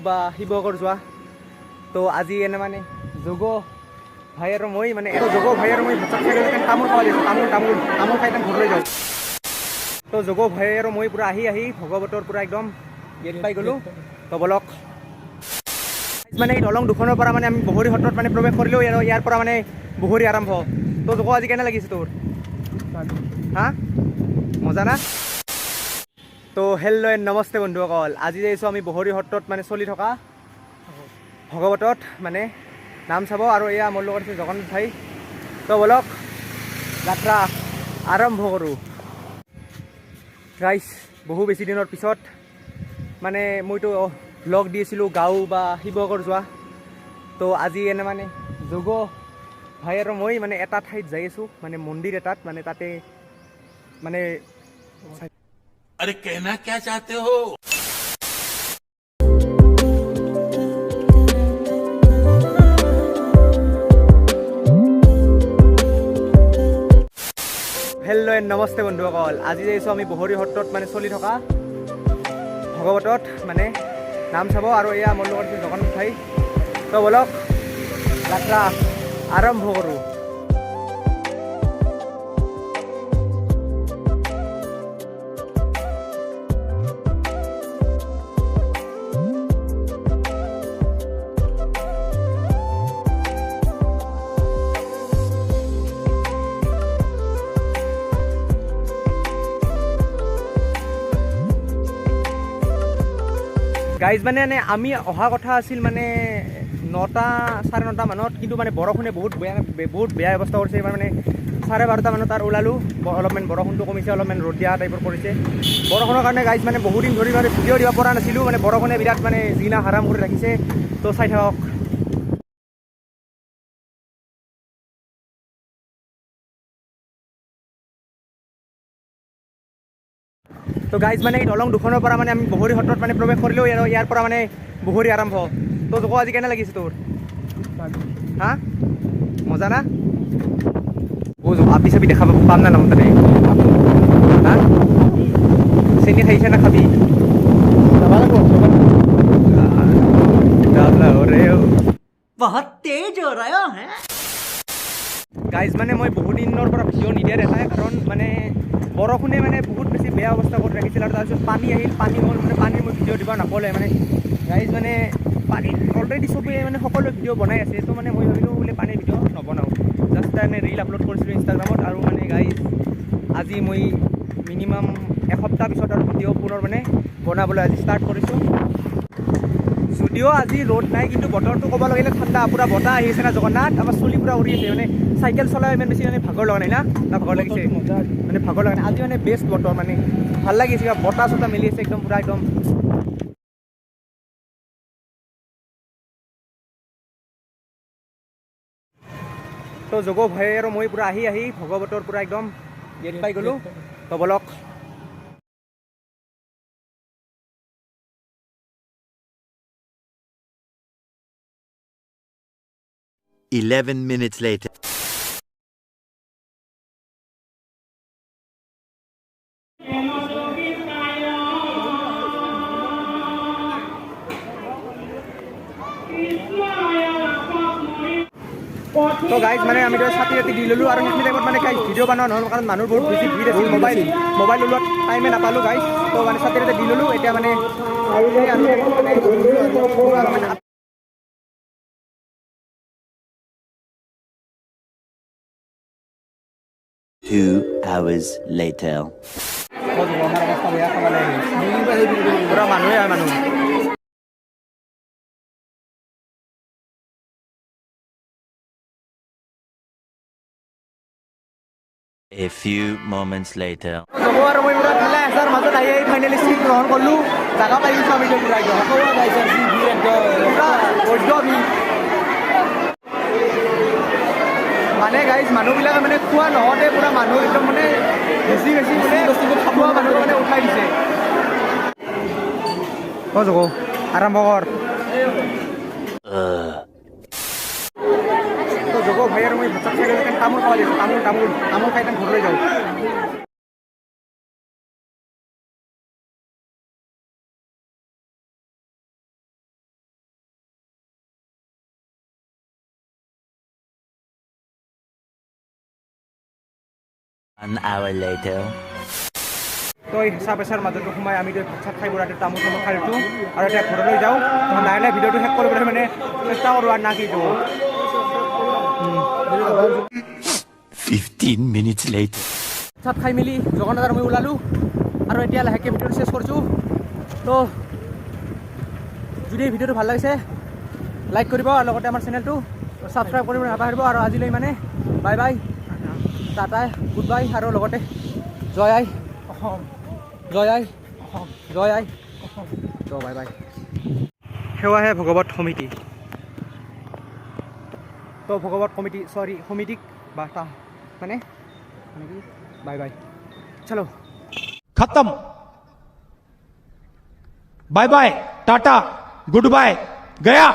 বা শিৱসাগৰ যোৱা। তো আজি এনে মানে যোগ ভাই আৰু মই মানে যোগ ভাই আৰু মই ভাত খাই তামোল খাব লাগিছোঁ, তামোল খাই ঘৰলৈ যাওঁ। তো যোগ ভাই আৰু মই পূৰা আহি ভগৱতৰ পূৰা একদম গেট পাই গ'লোঁ। তো বলক মানে এই দলং দুখনৰ পৰা মানে আমি বহৰী সত্ৰত মানে প্ৰৱেশ কৰিলোঁ আৰু ইয়াৰ পৰা মানে বহৰী আৰম্ভ। তো যোগ আজি কেনে লাগিছে তোৰ? হা মজা না? তো হেল্ল' এণ্ড নমস্তে বন্ধুসকল, আজি যাইছোঁ আমি বহৰী সত্ৰত মানে চলি থকা ভগৱতত মানে নাম চাব। আৰু এয়া মোৰ লগত আছে জগন্নাথ ভাই। তো বলক যাত্ৰা আৰম্ভ কৰোঁ। গাইজ বহু বেছি দিনৰ পিছত মানে মইতো ব্লগ দিছিলোঁ গাঁও বা শিৱসাগৰ যোৱা। তো আজি এনে মানে যোগ ভাই আৰু মই মানে এটা ঠাইত যাই আছোঁ, মানে মন্দিৰ এটাত, মানে তাতে মানে अरे कहना क्या चाहते हो? হেল্ল' এণ্ড নমস্তে বন্ধুসকল, আজি যাইছোঁ আমি বহৰী সত্ৰত মানে চলি থকা ভগৱতত মানে নাম চাব। আৰু এয়া মোৰ লগত আছে জগন্নাথ ভাই। তো বলক যাত্ৰা আৰম্ভ কৰোঁ। গাইজ মানে আমি অহা কথা আছিল মানে 9টা চাৰে 9টা মানত, কিন্তু মানে বৰষুণে বহুত বেয়া অৱস্থা কৰিছে। এইবাৰ মানে 12:30 মানত তাৰ ওলালোঁ, অলপমান বৰষুণটো কমিছে, অলপমান ৰ'দ দিয়া টাইপৰ কৰিছে। বৰষুণৰ কাৰণে গাইজ মানে বহু দিন ধৰি মানে ভিডিঅ' দিব পৰা নাছিলোঁ, মানে বৰষুণে বিৰাট মানে জিনা হাৰাম কৰি ৰাখিছে। তো চাই থাকক। তো গাইজ মানে এই দলং দুখনৰ পৰা মানে আমি বহৰী সত্ৰত মানে প্ৰৱেশ কৰিলোঁ আৰু ইয়াৰ পৰা মানে বহৰী আৰম্ভ। তো যোগ আজি কেনে লাগিছে তোৰ? হা মজা না? আপি চাবি দেখা পাম না নাম তাতে? হা চেনি খাইছে না খাবি? बहुत तेज हो रहा है। গাইজ মানে মই বহুত দিনৰ পৰা ভিডিঅ' নিদিয়া দেখায়, কাৰণ মানে বৰষুণে মানে বহুত বেছি বেয়া অৱস্থা কৰি ৰাখিছিল। আৰু তাৰপিছত পানী আহিল, পানী হ'ল মানে পানীৰ মই ভিডিঅ' দিব নাপালে। মানে গাইজ মানে পানীত অলৰেডি চবেই মানে সকলোৱে ভিডিঅ' বনাই আছে। তো মানে মই ভাবিলোঁ বোলে পানীৰ ভিডিঅ' নবনাওঁ, জাষ্ট এনে ৰীল আপলোড কৰিছিলোঁ ইনষ্টাগ্ৰামত। আৰু মানে গাইজ আজি মই মিনিমাম এসপ্তাহ পিছত আৰু ভিডিঅ' পুনৰ মানে বনাবলৈ আজি ষ্টাৰ্ট কৰিছোঁ। যদিও আজি ৰ'দ নাই, কিন্তু বতৰটো ক'ব লাগিলে ঠাণ্ডা, পূৰা বতাহ আহি আছে না জগন্নাথ, আমাৰ চুলি পূৰা উৰি আছে। মানে চাইকেল চলাই ইমান বেছি মানে ভাগৰ লগা নাই না ভাগৰ লাগিছে? মানে ভাগৰ লগা নাই আজি, মানে বেষ্ট বতৰ, মানে ভাল লাগিছে। বতাহ চতাহ মিলি আছে একদম পূৰা একদম। তো যোগ ভাই আৰু মই পূৰা আহি ভগৱতৰ পূৰা একদম গেট পাই গ'লোঁ। তো বলক 11 minutes later. তো গাইজ মানে আমি ছাতি ৰাতি দি ল'লোঁ। আৰু সেইখিনি টাইমত মানে গাইজ ভিডিঅ' বনোৱা নহ'ল, কাৰণ মানুহ বহুত বেছি ভিৰ আছিল। মোবাইল ওলোৱাত টাইমে নাপালোঁ গাইজ। তো মানে ছাতি ৰাতি দি ল'লোঁ। এতিয়া মানে Two hours later. পূৰা মানুহে হয় মানুহ। A few moments later. যোগ আৰু মই পূৰা মিলাই আছাৰ মাজত আহি ফাইনেলি চিট গ্ৰহণ কৰিলোঁ। জাগা পাই গৈছোঁ আমি পূৰা একদম মানে গাইজ মানুহবিলাকে মানে খোৱা নহওঁতে পূৰা মানুহ একদম মানে বেছি মানে খোৱা মানুহ মানে উঠাই দিছে। যোগ আৰম্ভ কৰ। তো যোগ ভাই আৰু মই ভাত খাই তামোল খাব লাগিছোঁ, তামোল খাই ঘৰলৈ যাওঁ। An hour later. তো এই হেঁচা পেচাৰ মাজতো সোমাই আমি ভাত চাত খাই বৰাটো তামোল চামোল খাই উঠোঁ আৰু এতিয়া ঘৰলৈ যাওঁ লাহে লাহে ভিডিঅ'টো শেষ কৰিবলৈ মানে চেষ্টা কৰোঁ আৰু না কিটো 15 minutes later. চাত খাই মেলি জগন্নাথ আৰু মই ওলালোঁ আৰু এতিয়া লাহেকৈ ভিডিঅ'টো চেছ কৰিছোঁ তো যদি এই ভিডিঅ'টো ভাল লাগিছে লাইক কৰিব আৰু লগতে আমাৰ চেনেলটো ছাবস্ক্ৰাইব কৰিব নাপাহৰিব আৰু আজিলৈ মানে bye bye Tata good bye আৰু লগতে জয় আই অসম জয় আই অসম জয় আই অসম তো বাই বাই সেৱাহে ভগৱত সমিতি তো ভগৱত কমিটি সৰি সমিতিক বা তা মানে কি বাই বাই চলো खत्म bye bye tata goodbye गया